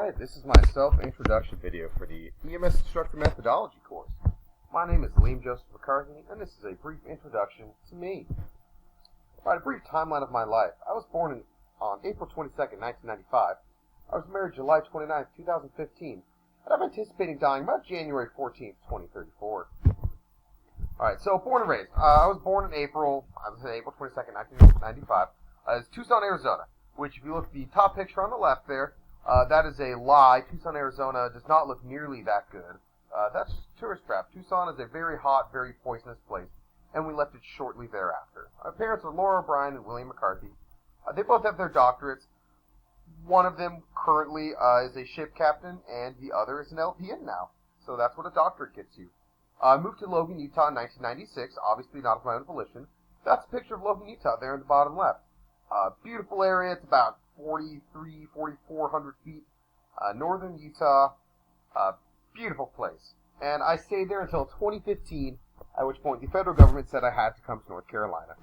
Alright, this is my self-introduction video for the EMS Instructor Methodology course. My name is Liam Joseph McCarthy, and this is a brief introduction to me. Alright, a brief timeline of my life. I was born on April 22nd, 1995. I was married July 29th, 2015, and I'm anticipating dying about January 14th, 2034. Alright, so born and raised. I was born in April 22nd, 1995. It's Tucson, Arizona, which if you look at the top picture on the left there, that is a lie. Tucson, Arizona does not look nearly that good. That's just a tourist trap. Tucson is a very hot, very poisonous place, and we left it shortly thereafter. My parents are Laura O'Brien and William McCarthy. They both have their doctorates. One of them currently is a ship captain, and the other is an LPN now. So that's what a doctorate gets you. I moved to Logan, Utah in 1996, obviously not of my own volition. That's a picture of Logan, Utah there in the bottom left. Beautiful area. It's about 4,400 feet. Northern Utah. Beautiful place. And I stayed there until 2015, at which point the federal government said I had to come to North Carolina.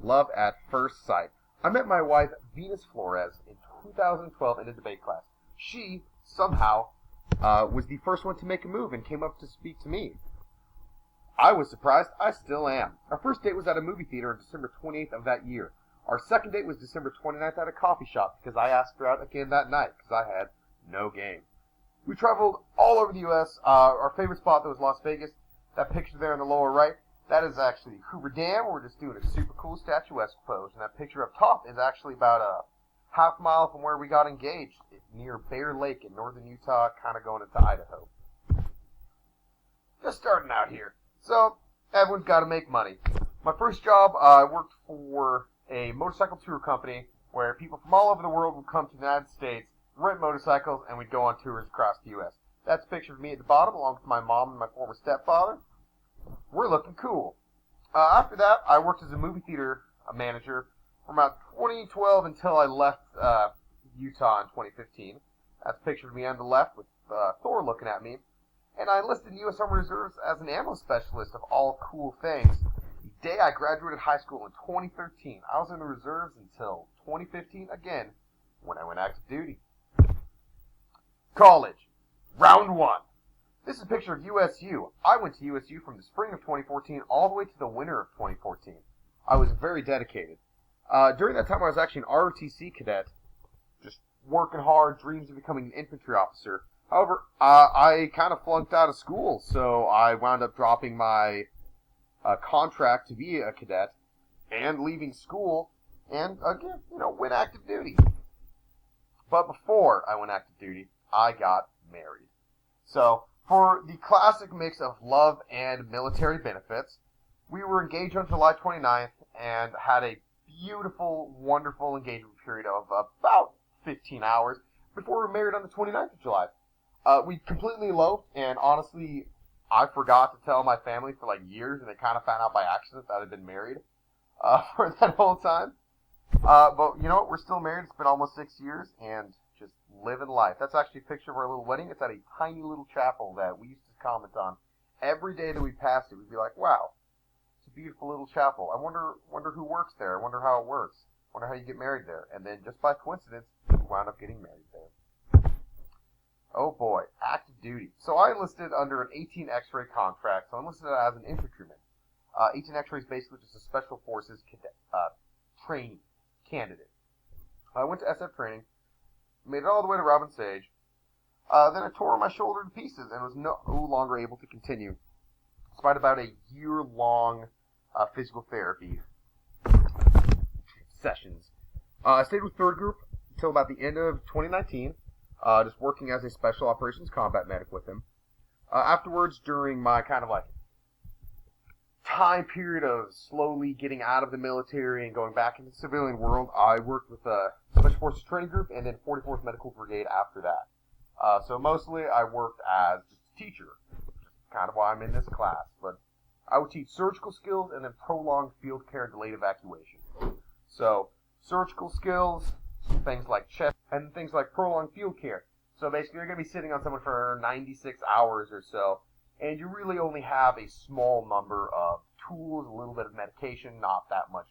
Love at first sight. I met my wife, Venus Flores, in 2012 in a debate class. She, somehow, was the first one to make a move and came up to speak to me. I was surprised. I still am. Our first date was at a movie theater on December 28th of that year. Our second date was December 29th at a coffee shop because I asked her out again that night because I had no game. We traveled all over the U.S. Our favorite spot, though, was Las Vegas. That picture there in the lower right, that is actually Hoover Dam. We're just doing a super cool statuesque pose. And that picture up top is actually about a half mile from where we got engaged, near Bear Lake in northern Utah, kind of going into Idaho. Just starting out here. So, everyone's got to make money. My first job, I worked for a motorcycle tour company where people from all over the world would come to the United States, rent motorcycles, and we'd go on tours across the U.S. That's a picture of me at the bottom, along with my mom and my former stepfather. We're looking cool. After that, I worked as a movie theater manager from about 2012 until I left Utah in 2015. That's a picture of me on the left with Thor looking at me. And I enlisted in the U.S. Army Reserves as an ammo specialist of all cool things. The day I graduated high school in 2013, I was in the reserves until 2015 again, when I went active duty. College. Round 1. This is a picture of USU. I went to USU from the spring of 2014 all the way to the winter of 2014. I was very dedicated. During that time, I was actually an ROTC cadet, just working hard, dreams of becoming an infantry officer. However, I kind of flunked out of school, so I wound up dropping my contract to be a cadet and leaving school and, again, went active duty. But before I went active duty, I got married. So, for the classic mix of love and military benefits, we were engaged on July 29th and had a beautiful, wonderful engagement period of about 15 hours before we were married on the 29th of July. We completely eloped, and honestly, I forgot to tell my family for years, and they kind of found out by accident that I'd been married for that whole time. But you know what? We're still married. It's been almost 6 years, and just living life. That's actually a picture of our little wedding. It's at a tiny little chapel that we used to comment on. Every day that we passed it, we'd be like, wow, it's a beautiful little chapel. I wonder who works there. I wonder how it works. I wonder how you get married there. And then, just by coincidence, we wound up getting married there. Oh boy, active duty. So I enlisted under an 18 X-ray contract, so I enlisted as an infantryman. 18 X-ray is basically just a special forces cadet, training candidate. I went to SF training, made it all the way to Robin Sage, then I tore my shoulder to pieces and was no longer able to continue, despite about a year-long physical therapy sessions. I stayed with 3rd Group until about the end of 2019. Just working as a special operations combat medic with him. Afterwards, during my kind of time period of slowly getting out of the military and going back into the civilian world, I worked with the Special Forces Training Group and then 44th Medical Brigade after that. So mostly I worked as just a teacher, kind of why I'm in this class. But I would teach surgical skills and then prolonged field care and delayed evacuation. So surgical skills, things like chest, and things like prolonged field care. So basically, you're going to be sitting on someone for 96 hours or so, and you really only have a small number of tools, a little bit of medication, not that much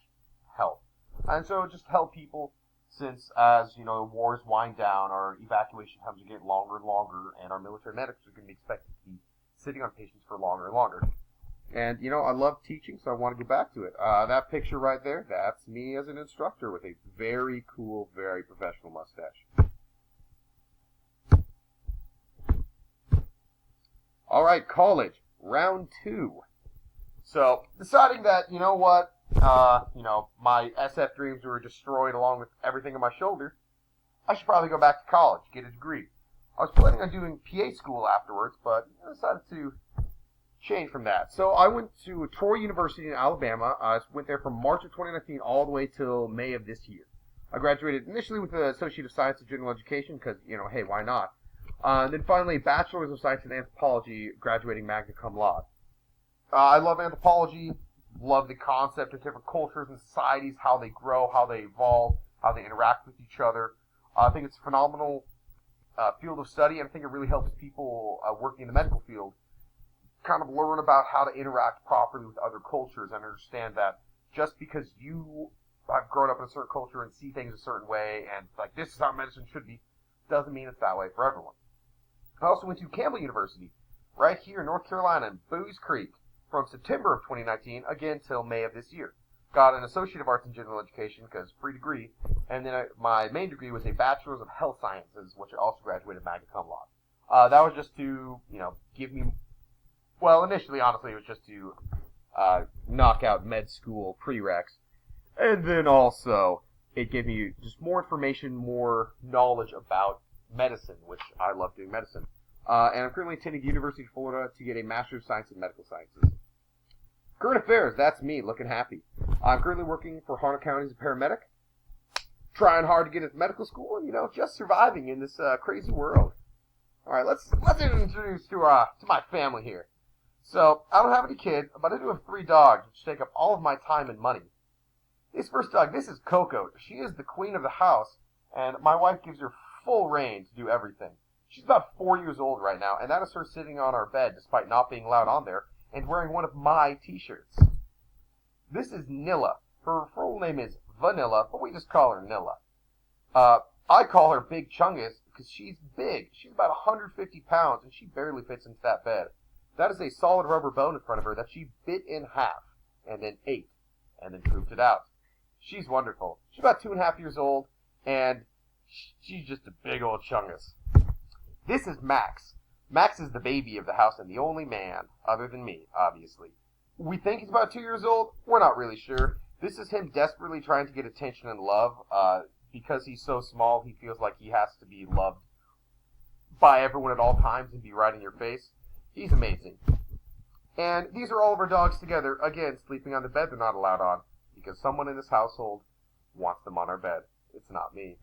help. And so just help people since as, wars wind down, our evacuation times are getting longer and longer, and our military medics are going to be expected to be sitting on patients for longer and longer. And, I love teaching, so I want to get back to it. That picture right there, that's me as an instructor with a very cool, very professional mustache. All right, college, round 2. So, deciding that, my SF dreams were destroyed along with everything on my shoulder, I should probably go back to college, get a degree. I was planning on doing PA school afterwards, but I decided to change from that. So I went to Troy University in Alabama. I went there from March of 2019 all the way till May of this year. I graduated initially with an Associate of Science in General Education because, hey, why not? And then finally, Bachelor's of Science in Anthropology, graduating magna cum laude. I love anthropology, love the concept of different cultures and societies, how they grow, how they evolve, how they interact with each other. I think it's a phenomenal field of study, and I think it really helps people working in the medical field kind of learn about how to interact properly with other cultures and understand that just because you have grown up in a certain culture and see things a certain way and like this is how medicine should be, doesn't mean it's that way for everyone. I also went to Campbell University right here in North Carolina in Bowes Creek from September of 2019 again till May of this year. Got an Associate of Arts in General Education because free degree, and then my main degree was a Bachelor's of Health Sciences, which I also graduated magna cum laude. That was just to, give me. Well, initially, honestly, it was just to knock out med school prereqs. And then also, it gave me just more information, more knowledge about medicine, which I love doing medicine. And I'm currently attending the University of Florida to get a Master's of Science in Medical Sciences. Current affairs, that's me, looking happy. I'm currently working for Harnett County as a paramedic. Trying hard to get into medical school and, just surviving in this crazy world. Alright, let's introduce to my family here. So, I don't have any kids, but I do have 3 dogs, which take up all of my time and money. This first dog, this is Coco. She is the queen of the house, and my wife gives her full reign to do everything. She's about 4 years old right now, and that is her sitting on our bed, despite not being allowed on there, and wearing one of my t-shirts. This is Nilla. Her full name is Vanilla, but we just call her Nilla. I call her Big Chungus because she's big. She's about 150 pounds, and she barely fits into that bed. That is a solid rubber bone in front of her that she bit in half, and then ate, and then pooped it out. She's wonderful. She's about 2.5 years old, and she's just a big old chungus. This is Max. Max is the baby of the house and the only man, other than me, obviously. We think he's about 2 years old. We're not really sure. This is him desperately trying to get attention and love. Because he's so small, he feels like he has to be loved by everyone at all times and be right in your face. He's amazing. And these are all of our dogs together, again, sleeping on the bed they're not allowed on, because someone in this household wants them on our bed. It's not me.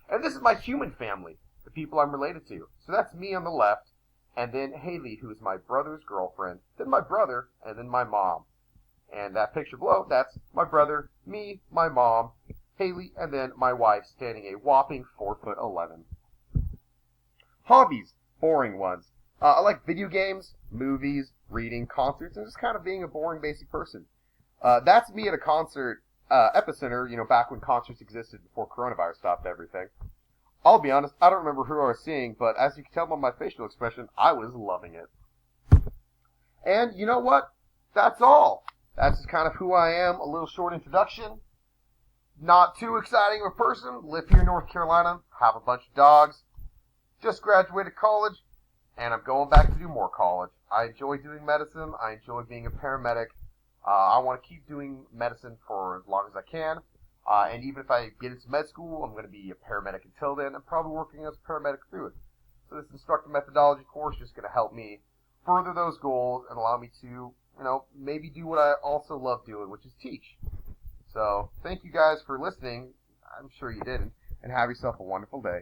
And this is my human family, the people I'm related to. So that's me on the left, and then Haley, who is my brother's girlfriend, then my brother, and then my mom. And that picture below, that's my brother, me, my mom, Haley, and then my wife, standing a whopping 4'11". Hobbies, boring ones. I like video games, movies, reading, concerts, and just kind of being a boring, basic person. That's me at a concert epicenter, back when concerts existed before coronavirus stopped everything. I'll be honest, I don't remember who I was seeing, but as you can tell by my facial expression, I was loving it. And you know what? That's all. That's just kind of who I am, a little short introduction. Not too exciting of a person, live here in North Carolina, have a bunch of dogs, just graduated college, and I'm going back to do more college. I enjoy doing medicine. I enjoy being a paramedic. I want to keep doing medicine for as long as I can. And even if I get into med school, I'm going to be a paramedic until then. I'm probably working as a paramedic through it. So this instructor methodology course is just going to help me further those goals and allow me to, maybe do what I also love doing, which is teach. So thank you guys for listening. I'm sure you didn't. And have yourself a wonderful day.